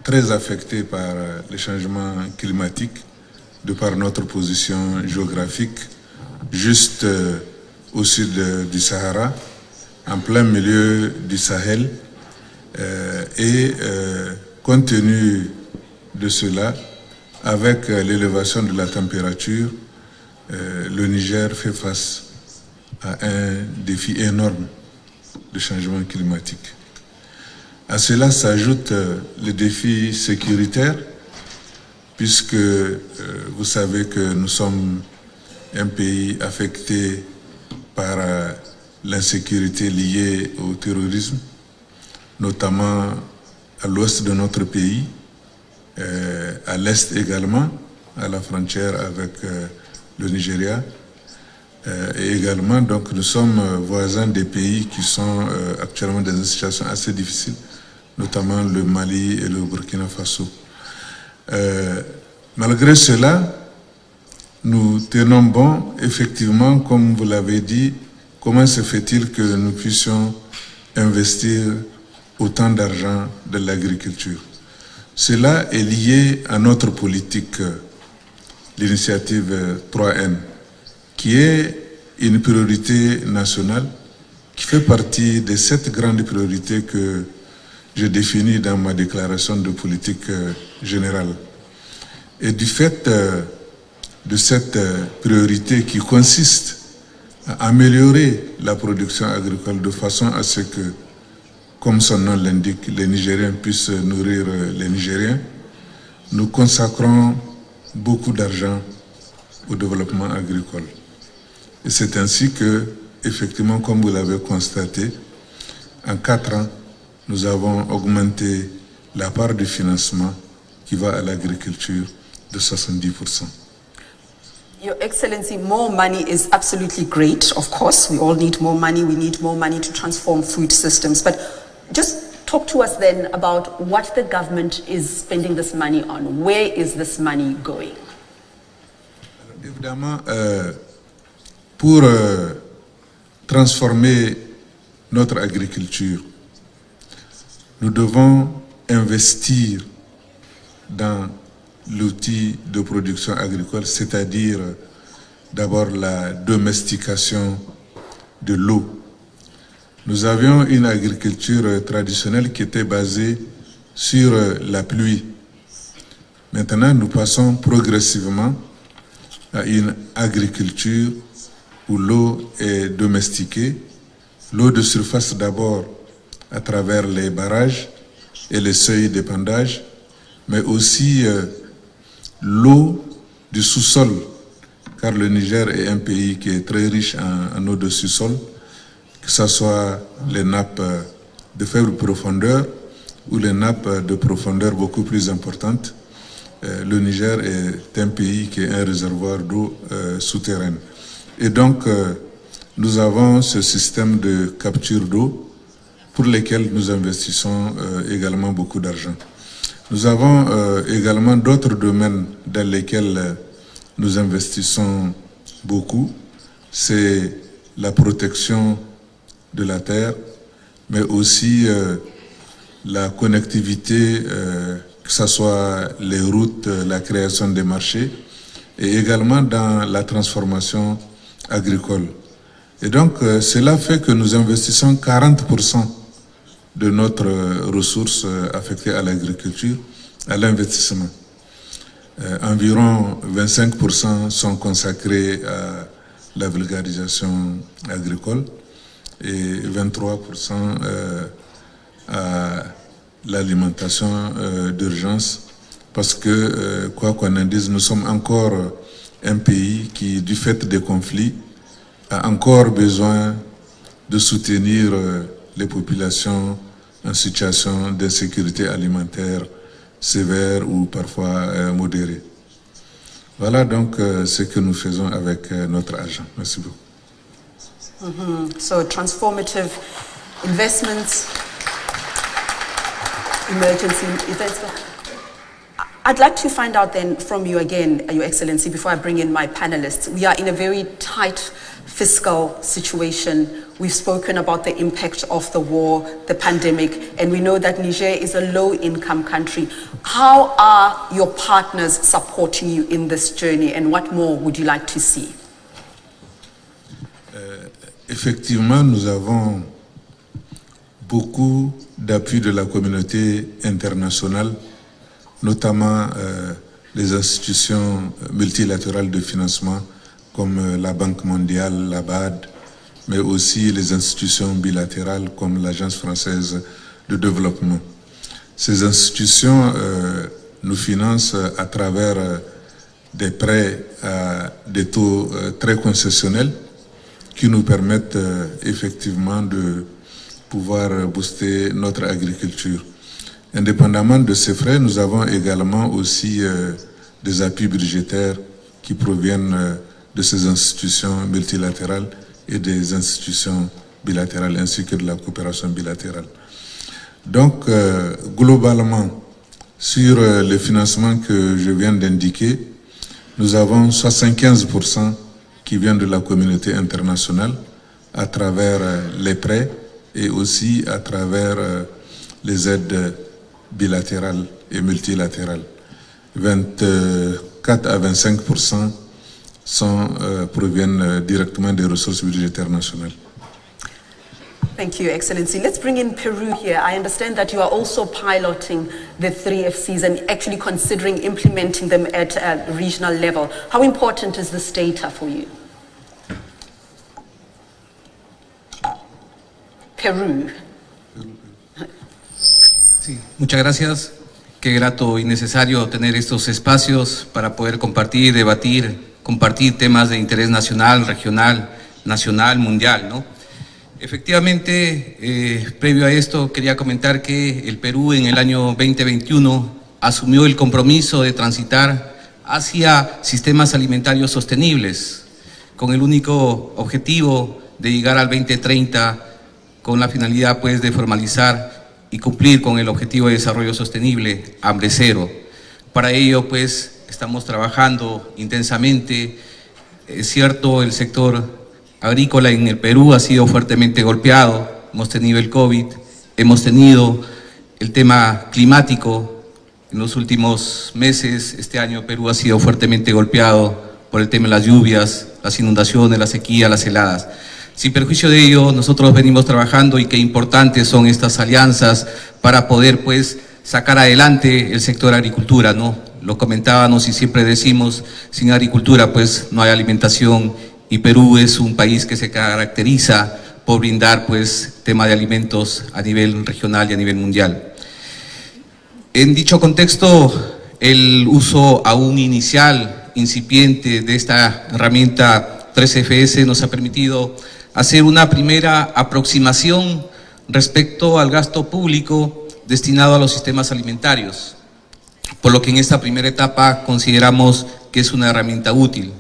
très affecté par les changements climatiques, de par notre position géographique, juste au sud du Sahara, en plein milieu du Sahel. Et compte tenu de cela, avec l'élévation de la température, le Niger fait face à un défi énorme de changement climatique. À cela s'ajoute le défi sécuritaire, puisque vous savez que nous sommes un pays affecté par l'insécurité liée au terrorisme, notamment à l'ouest de notre pays, à l'est également, à la frontière avec le Nigeria. Et également, donc, nous sommes voisins des pays qui sont actuellement dans une situation assez difficile, notamment le Mali et le Burkina Faso. Malgré cela, nous tenons bon, effectivement, comme vous l'avez dit, comment se fait-il que nous puissions investir autant d'argent dans l'agriculture? Cela est lié à notre politique, l'initiative 3N, qui est une priorité nationale, qui fait partie des 7 grandes priorités que j'ai définies dans ma déclaration de politique générale. Et du fait de cette priorité qui consiste à améliorer la production agricole de façon à ce que, comme son nom l'indique, les Nigériens puissent nourrir les Nigériens, nous consacrons beaucoup d'argent au développement agricole. Et c'est ainsi que, effectivement, comme vous l'avez constaté, en 4 ans, nous avons augmenté la part du financement qui va à l'agriculture de 70%. Your Excellency, more money is absolutely great. Of course, we all need more money. We need more money to transform food systems. But just talk to us then about what the government is spending this money on. Where is this money going? Évidemment, pour transformer notre agriculture, nous devons investir dans l'outil de production agricole, c'est-à-dire d'abord la domestication de l'eau. Nous avions une agriculture traditionnelle qui était basée sur la pluie. Maintenant, nous passons progressivement à une agriculture où l'eau est domestiquée, l'eau de surface d'abord à travers les barrages et les seuils d'épandage, mais aussi l'eau du sous-sol, car le Niger est un pays qui est très riche en eau de sous-sol, que ce soit les nappes de faible profondeur ou les nappes de profondeur beaucoup plus importante. Le Niger est un pays qui est un réservoir d'eau souterraine. Et donc, nous avons ce système de capture d'eau pour lequel nous investissons également beaucoup d'argent. Nous avons également d'autres domaines dans lesquels nous investissons beaucoup. C'est la protection de la terre, mais aussi la connectivité, que ce soit les routes, la création des marchés, et également dans la transformation agricole. Et donc, cela fait que nous investissons 40% de notre ressource affectée à l'agriculture, à l'investissement. Environ 25% sont consacrés à la vulgarisation agricole et 23% à l'alimentation d'urgence, parce que, quoi qu'on en dise, nous sommes encore un pays qui, du fait des conflits, a encore besoin de soutenir les populations en situation d'insécurité alimentaire sévère ou parfois modérée. Voilà donc ce que nous faisons avec notre argent. Merci beaucoup. So transformative investments, emergency events. I'd like to find out then from you again, Your Excellency, before I bring in my panelists. We are in a very tight fiscal situation. We've spoken about the impact of the war, the pandemic, and we know that Niger is a low-income country. How are your partners supporting you in this journey, and what more would you like to see? Effectivement, nous avons beaucoup d'appui de la communauté internationale, notamment les institutions multilatérales de financement comme la Banque mondiale, la BAD, mais aussi les institutions bilatérales comme l'Agence française de développement. Ces institutions nous financent à travers des prêts à des taux très concessionnels qui nous permettent effectivement de pouvoir booster notre agriculture. Indépendamment de ces frais, nous avons également aussi des appuis budgétaires qui proviennent de ces institutions multilatérales et des institutions bilatérales ainsi que de la coopération bilatérale. Donc, globalement, sur les financements que je viens d'indiquer, nous avons 75% qui viennent de la communauté internationale à travers les prêts et aussi à travers les aides bilatérales et multilatérales. 24 à 25% proviennent directement des ressources budgétaires nationales. Thank you, Excellency. Let's bring in Peru here. I understand that you are also piloting the 3FCs and actually considering implementing them at a regional level. How important is this data for you? Perú. Sí, muchas gracias. Qué grato y necesario tener estos espacios para poder compartir, debatir, compartir temas de interés nacional, regional, nacional, mundial, ¿no? Efectivamente, previo a esto quería comentar que el Perú en el año 2021 asumió el compromiso de transitar hacia sistemas alimentarios sostenibles, con el único objetivo de llegar al 2030 con la finalidad pues de formalizar y cumplir con el objetivo de desarrollo sostenible, hambre cero. Para ello pues estamos trabajando intensamente. Es cierto, el sector agrícola en el Perú ha sido fuertemente golpeado, hemos tenido el COVID, hemos tenido el tema climático. En los últimos meses, este año Perú ha sido fuertemente golpeado por el tema de las lluvias, las inundaciones, la sequía, las heladas. Sin perjuicio de ello, nosotros venimos trabajando y qué importantes son estas alianzas para poder pues sacar adelante el sector agricultura, ¿no? Lo comentábamos y siempre decimos, sin agricultura pues no hay alimentación, y Perú es un país que se caracteriza por brindar pues tema de alimentos a nivel regional y a nivel mundial. En dicho contexto, el uso aún inicial, incipiente de esta herramienta 3FS nos ha permitido hacer una primera aproximación respecto al gasto público destinado a los sistemas alimentarios, por lo que en esta primera etapa consideramos que es una herramienta útil.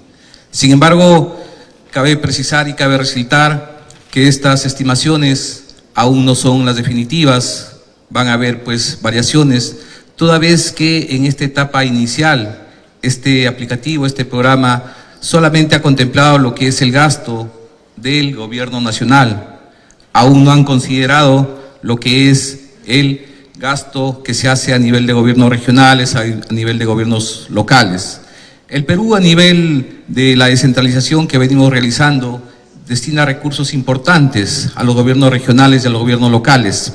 Sin embargo, cabe precisar y cabe resaltar que estas estimaciones aún no son las definitivas, van a haber pues variaciones, toda vez que en esta etapa inicial este aplicativo, este programa solamente ha contemplado lo que es el gasto del gobierno nacional. Aún no han considerado lo que es el gasto que se hace a nivel de gobiernos regionales, a nivel de gobiernos locales. El Perú, a nivel de la descentralización que venimos realizando, destina recursos importantes a los gobiernos regionales y a los gobiernos locales.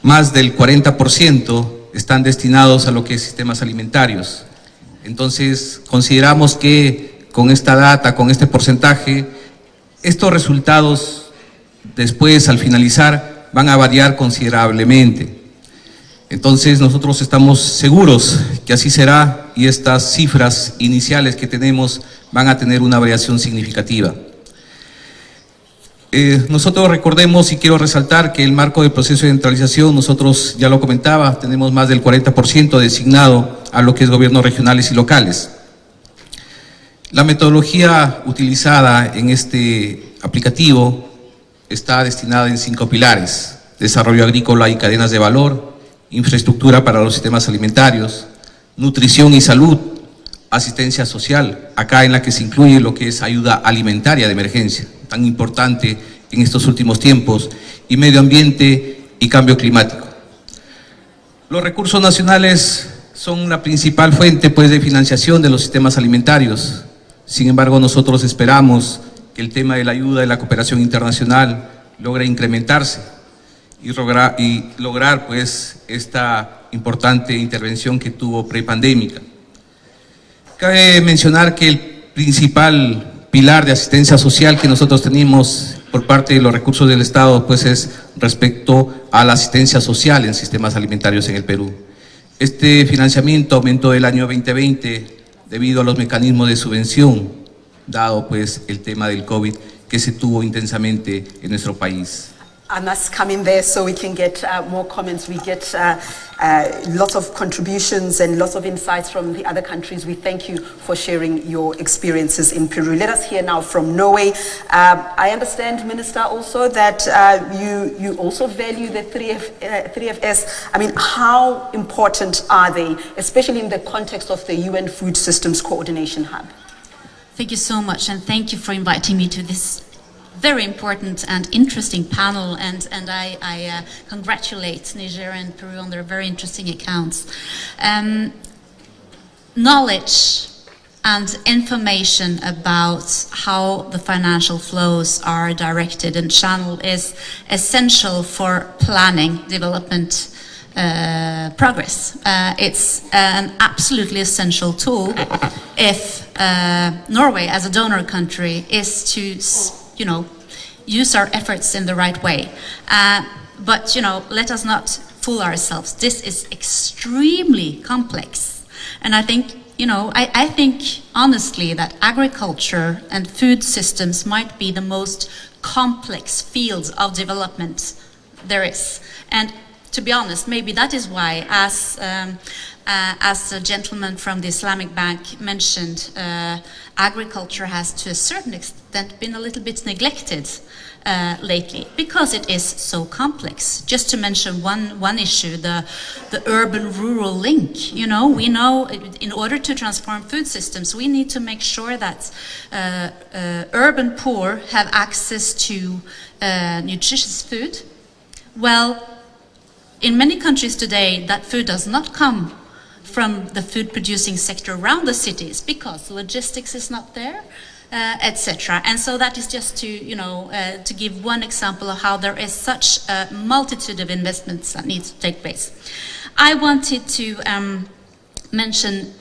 Más del 40% están destinados a lo que es sistemas alimentarios. Entonces, consideramos que con esta data, con este porcentaje, estos resultados después, al finalizar, van a variar considerablemente. Entonces nosotros estamos seguros que así será y estas cifras iniciales que tenemos van a tener una variación significativa. Nosotros recordemos y quiero resaltar que el marco del proceso de centralización, nosotros ya lo comentaba, tenemos más del 40% designado a lo que es gobiernos regionales y locales. La metodología utilizada en este aplicativo está destinada en 5 pilares: desarrollo agrícola y cadenas de valor, infraestructura para los sistemas alimentarios, nutrición y salud, asistencia social, acá en la que se incluye lo que es ayuda alimentaria de emergencia, tan importante en estos últimos tiempos, y medio ambiente y cambio climático. Los recursos nacionales son la principal fuente pues, de financiación de los sistemas alimentarios. Sin embargo, nosotros esperamos que el tema de la ayuda y la cooperación internacional logre incrementarse y lograr pues esta importante intervención que tuvo prepandémica. Cabe mencionar que el principal pilar de asistencia social que nosotros tenemos por parte de los recursos del Estado pues es respecto a la asistencia social en sistemas alimentarios en el Perú. Este financiamiento aumentó el año 2020 debido a los mecanismos de subvención, dado pues el tema del COVID que se tuvo intensamente en nuestro país. I must come in there so we can get more comments. We get lots of contributions and lots of insights from the other countries. We thank you for sharing your experiences in Peru. Let us hear now from Norway. I understand, Minister, also that you also value the 3Fs. I mean, how important are they, especially in the context of the UN Food Systems Coordination Hub? Thank you so much, and thank you for inviting me to this very important and interesting panel, and I congratulate Niger and Peru on their very interesting accounts. Knowledge and information about how the financial flows are directed and channeled is essential for planning development progress. It's an absolutely essential tool if Norway, as a donor country, is to use our efforts in the right way. But, let us not fool ourselves. This is extremely complex. And I think, I think honestly that agriculture and food systems might be the most complex fields of development there is. And to be honest, maybe that is why, as the gentleman from the Islamic Bank mentioned, agriculture has to a certain extent been a little bit neglected lately, because it is so complex. Just to mention one issue, the urban-rural link. We know in order to transform food systems, we need to make sure that urban poor have access to nutritious food. Well, in many countries today, that food does not come from the food producing sector around the cities because logistics is not there, etc. And so that is just to give one example of how there is such a multitude of investments that need to take place. I wanted to mention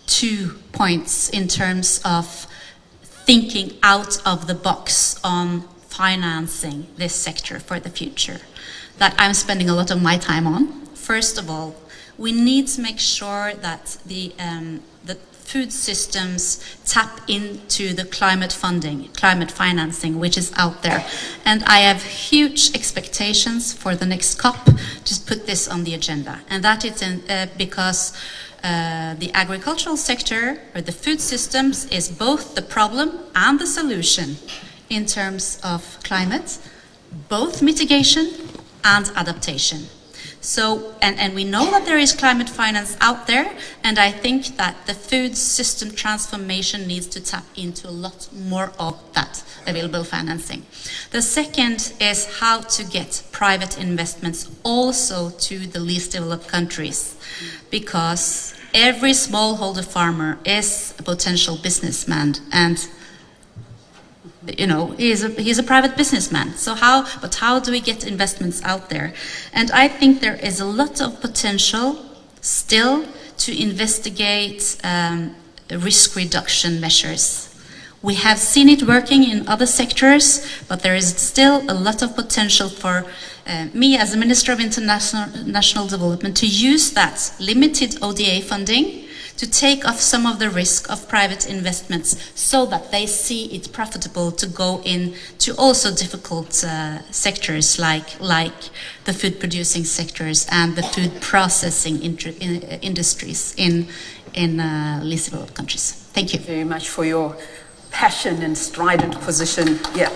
2 points in terms of thinking out of the box on financing this sector for the future that I'm spending a lot of my time on. First of all, we need to make sure that the food systems tap into the climate funding, climate financing, which is out there. And I have huge expectations for the next COP to put this on the agenda. And that is because the agricultural sector, or the food systems, is both the problem and the solution in terms of climate, both mitigation and adaptation. So, and we know that there is climate finance out there, and I think that the food system transformation needs to tap into a lot more of that available financing. The second is how to get private investments also to the least developed countries, because every smallholder farmer is a potential businessman, and he's a private businessman. So how do we get investments out there? And I think there is a lot of potential still to investigate risk reduction measures. We have seen it working in other sectors, but there is still a lot of potential for me as a Minister of International Development to use that limited ODA funding to take off some of the risk of private investments so that they see it profitable to go into also difficult sectors like the food producing sectors and the food processing industries in least developed countries. Thank you very much for your passion and strident position. Yeah.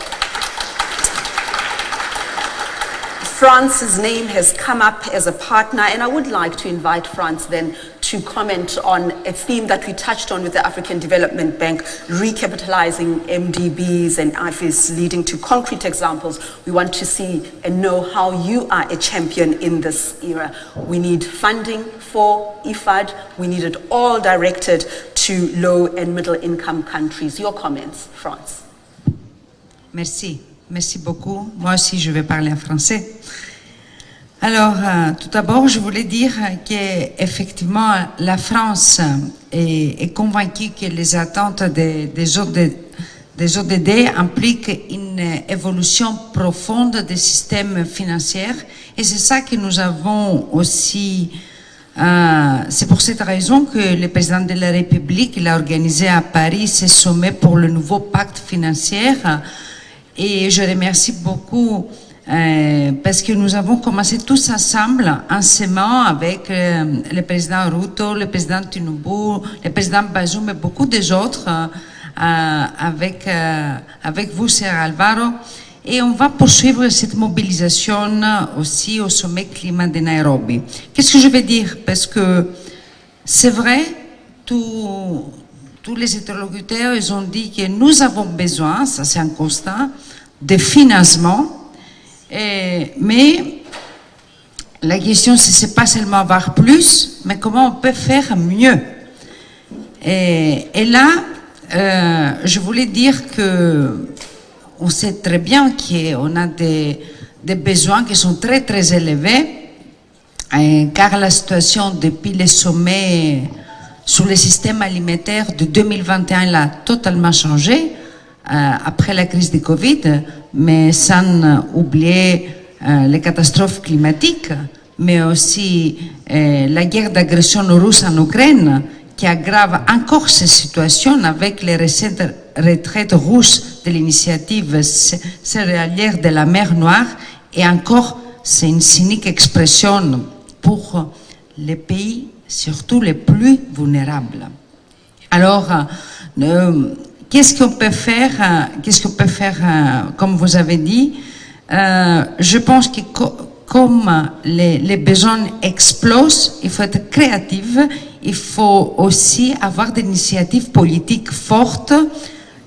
France's name has come up as a partner, and I would like to invite France then to comment on a theme that we touched on with the African Development Bank, recapitalizing MDBs and IFIs, leading to concrete examples. We want to see and know how you are a champion in this era. We need funding for IFAD. We need it all directed to low and middle income countries. Your comments, France. Merci. Merci beaucoup. Moi aussi, je vais parler en français. Alors, tout d'abord, je voulais dire qu'effectivement, la France est convaincue que les attentes des ODD impliquent une évolution profonde des systèmes financiers. Et c'est ça que nous avons aussi... c'est pour cette raison que le président de la République il a organisé à Paris ce sommet pour le nouveau pacte financier. Et je remercie beaucoup parce que nous avons commencé tous ensemble, en s'aimant avec le président RUTO, le président Tinubu, le président Bazoum et beaucoup des autres, avec vous, Sir Alvaro. Et on va poursuivre cette mobilisation aussi au sommet climat de Nairobi. Qu'est-ce que je veux dire? Parce que c'est vrai, tous les interlocuteurs, ils ont dit que nous avons besoin, ça c'est un constat, de financement. Mais la question, c'est pas seulement avoir plus, mais comment on peut faire mieux. Et là, je voulais dire que on sait très bien qu'on a des besoins qui sont très très élevés, car la situation depuis les sommets sur le système alimentaire de 2021 elle a totalement changé après la crise du Covid, mais sans oublier les catastrophes climatiques, mais aussi la guerre d'agression russe en Ukraine, qui aggrave encore ces situations avec les récentes retraites russes de l'initiative céréalière de la mer Noire. Et encore, c'est une cynique expression pour les pays, surtout les plus vulnérables. Alors, qu'est-ce qu'on peut faire? Comme vous avez dit, je pense que comme les besoins explosent, il faut être créatif, il faut aussi avoir des initiatives politiques fortes.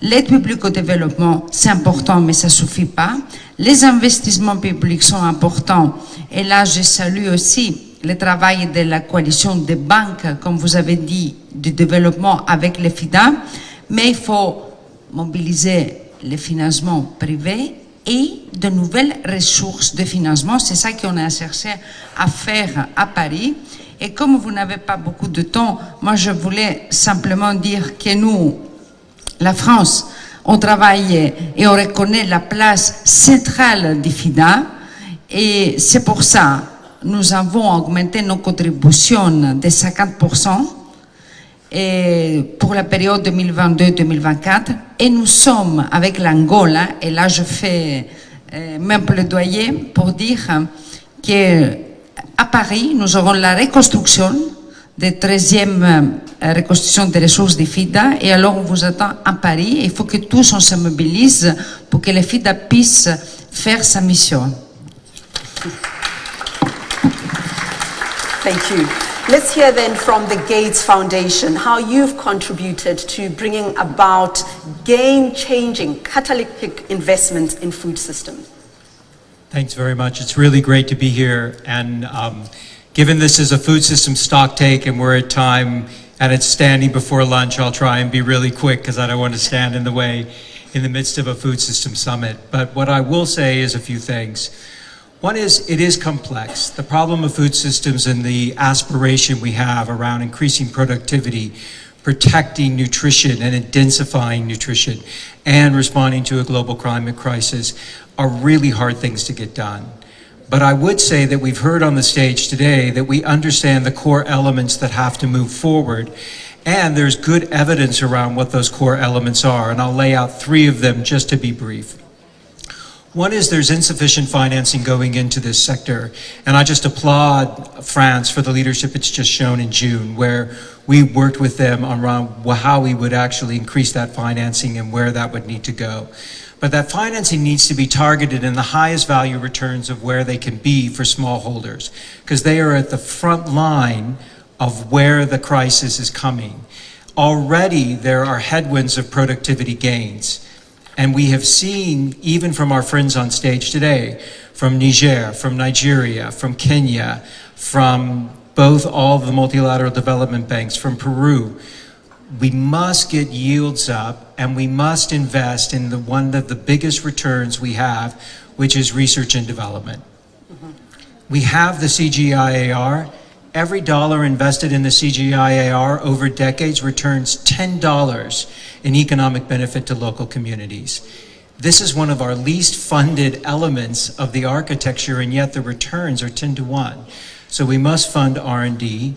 L'aide publique au développement, c'est important, mais ça ne suffit pas. Les investissements publics sont importants. Et là, je salue aussi le travail de la coalition des banques, comme vous avez dit, du développement avec les FIDA. Mais il faut mobiliser les financements privés et de nouvelles ressources de financement. C'est ça qu'on a cherché à faire à Paris. Et comme vous n'avez pas beaucoup de temps, moi je voulais simplement dire que nous, la France, on travaille et on reconnaît la place centrale du FIDA. Et c'est pour ça que nous avons augmenté nos contributions de 50%. Et pour la période 2022-2024, et nous sommes avec l'Angola, et là je fais même plaidoyer pour dire qu'à Paris, nous aurons la reconstruction des 13e reconstruction des ressources des FIDA, et alors on vous attend à Paris. Il faut que tous on se mobilise pour que les FIDA puissent faire sa mission. Thank you. Let's hear then from the Gates Foundation how you've contributed to bringing about game-changing catalytic investment in food systems. Thanks very much. It's really great to be here. And given this is a food system stock take and we're at time and it's standing before lunch, I'll try and be really quick because I don't want to stand in the way in the midst of a food system summit. But what I will say is a few things. One is, it is complex. The problem of food systems and the aspiration we have around increasing productivity, protecting nutrition and intensifying nutrition, and responding to a global climate crisis are really hard things to get done. But I would say that we've heard on the stage today that we understand the core elements that have to move forward, and there's good evidence around what those core elements are, and I'll lay out 3 of them just to be brief. One is there's insufficient financing going into this sector, and I just applaud France for the leadership it's just shown in June, where we worked with them around how we would actually increase that financing and where that would need to go. But that financing needs to be targeted in the highest value returns of where they can be for smallholders, because they are at the front line of where the crisis is coming. Already there are headwinds of productivity gains. And we have seen, even from our friends on stage today, from Niger, from Nigeria, from Kenya, from both all the multilateral development banks, from Peru, we must get yields up and we must invest in one of the biggest returns we have, which is research and development. We have the CGIAR. Every dollar invested in the CGIAR over decades returns $10 in economic benefit to local communities. This is one of our least funded elements of the architecture, and yet the returns are 10 to 1. So we must fund R&D.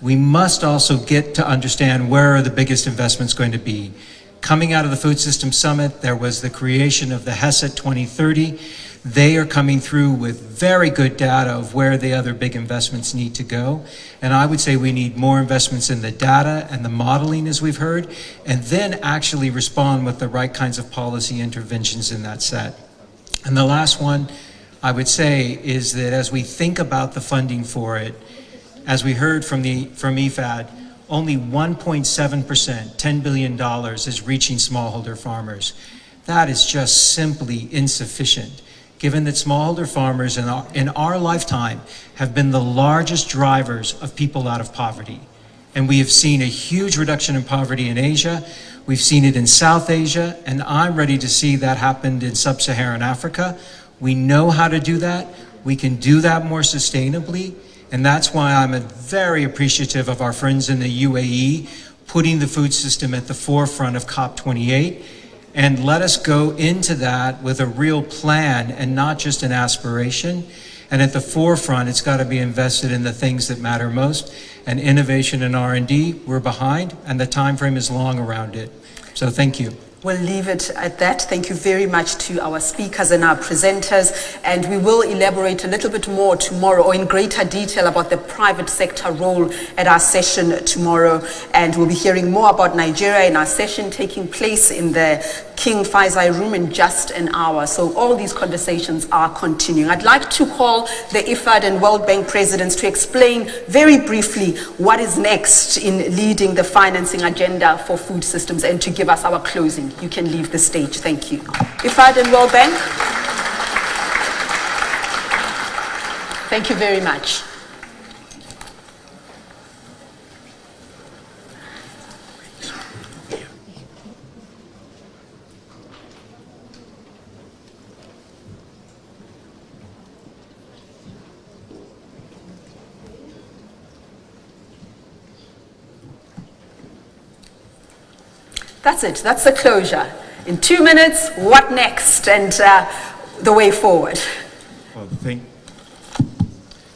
We must also get to understand where are the biggest investments going to be. Coming out of the Food System Summit, there was the creation of the HESET 2030. They are coming through with very good data of where the other big investments need to go. And I would say we need more investments in the data and the modeling, as we've heard, and then actually respond with the right kinds of policy interventions in that set. And the last one I would say is that as we think about the funding for it, as we heard from IFAD, only 1.7%, $10 billion, is reaching smallholder farmers. That is just simply insufficient, given that smallholder farmers in our lifetime have been the largest drivers of people out of poverty. And we have seen a huge reduction in poverty in Asia. We've seen it in South Asia, and I'm ready to see that happen in sub-Saharan Africa. We know how to do that. We can do that more sustainably. And that's why I'm very appreciative of our friends in the UAE putting the food system at the forefront of COP28. And let us go into that with a real plan and not just an aspiration. And at the forefront, it's got to be invested in the things that matter most. And innovation and R&D, we're behind, and the time frame is long around it. So thank you. We'll leave it at that. Thank you very much to our speakers and our presenters. And we will elaborate a little bit more tomorrow, or in greater detail, about the private sector role at our session tomorrow. And we'll be hearing more about Nigeria in our session taking place in the King Faisal room in just an hour. So all these conversations are continuing. I'd like to call the IFAD and World Bank presidents to explain very briefly what is next in leading the financing agenda for food systems and to give us our closing. You can leave the stage. Thank you. IFAD and World Bank. Thank you very much. That's it. That's the closure. In 2 minutes, what next, and the way forward. Well,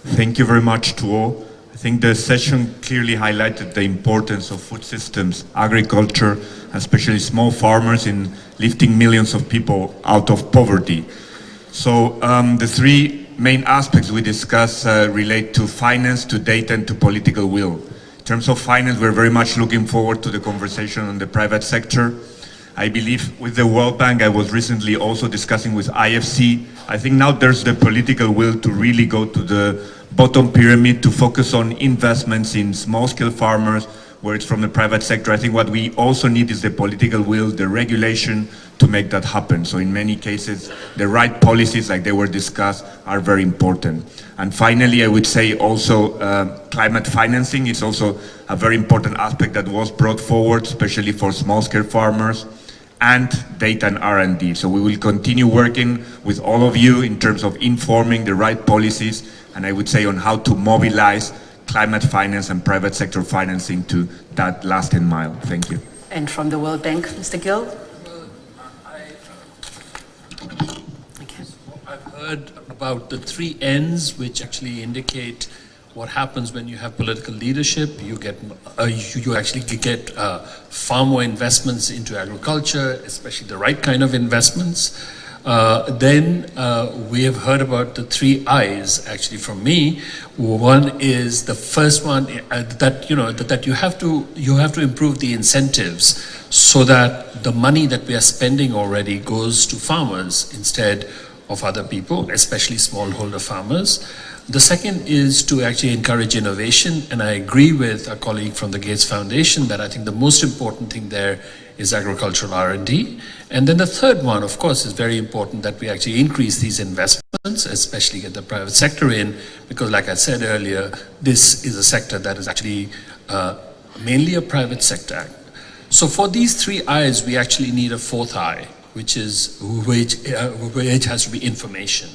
thank you very much to all. I think the session clearly highlighted the importance of food systems, agriculture, especially small farmers, in lifting millions of people out of poverty. So the three main aspects we discuss relate to finance, to data, and to political will. In terms of finance, we're very much looking forward to the conversation on the private sector. I believe with the World Bank, I was recently also discussing with IFC. I think now there's the political will to really go to the bottom pyramid, to focus on investments in small-scale farmers, where it's from the private sector. I think what we also need is the political will, the regulation to make that happen. So in many cases, the right policies, like they were discussed, are very important. And finally, I would say also climate financing is also a very important aspect that was brought forward, especially for small-scale farmers, and data and R&D. So we will continue working with all of you in terms of informing the right policies, and I would say on how to mobilize climate finance and private sector financing to that last mile. Thank you. And from the World Bank, Mr. Gill? I've heard about the 3 N's, which actually indicate what happens when you have political leadership. You get, you actually get far more investments into agriculture, especially the right kind of investments. Then we have heard about the 3 I's actually from me. One is the first one that that you have to improve the incentives so that the money that we are spending already goes to farmers instead of other people, especially smallholder farmers. The second is to actually encourage innovation, and I agree with a colleague from the Gates Foundation that I think the most important thing there is agricultural R&D. And then the third one, of course, is very important, that we actually increase these investments, especially get the private sector in, because like I said earlier, this is a sector that is actually mainly a private sector. So for these 3 I's, we actually need a 4th I, which has to be information.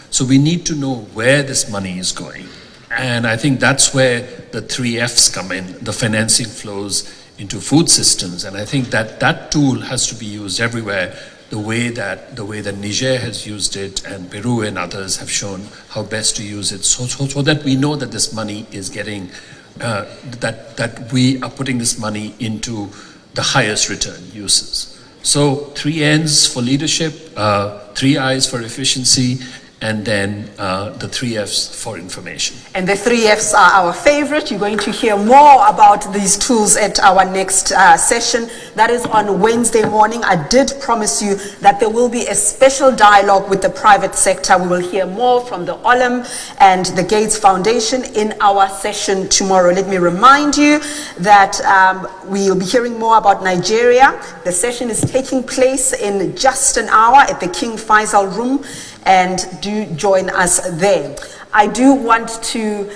So we need to know where this money is going. And I think that's where the 3 F's come in, the financing flows into food systems. And I think that that tool has to be used everywhere, the way that Niger has used it, and Peru and others have shown how best to use it, so that we know that this money is getting, that we are putting this money into the highest return uses. So 3 N's for leadership, 3 I's for efficiency, and then the 3 F's for information. And the 3 F's are our favorite. You're going to hear more about these tools at our next session. That is on Wednesday morning. I did promise you that there will be a special dialogue with the private sector. We will hear more from the Olam and the Gates Foundation in our session tomorrow. Let me remind you that we will be hearing more about Nigeria. The session is taking place in just an hour at the King Faisal Room, and do join us there. I do want to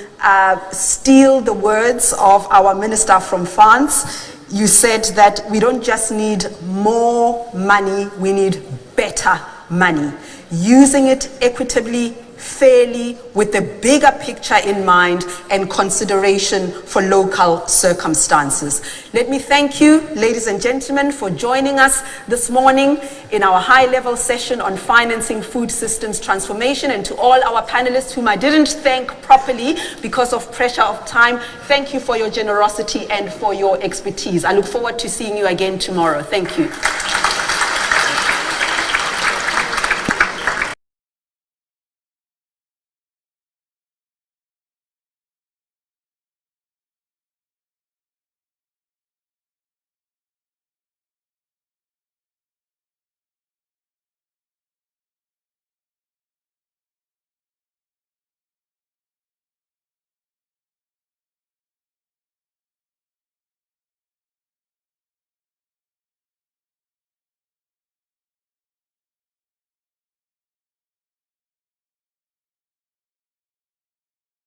steal the words of our minister from France. You said that we don't just need more money, we need better money. Using it equitably, fairly, with the bigger picture in mind and consideration for local circumstances. Let me thank you, ladies and gentlemen, for joining us this morning in our high-level session on financing food systems transformation, and to all our panelists whom I didn't thank properly because of pressure of time, thank you for your generosity and for your expertise. I look forward to seeing you again tomorrow. Thank you.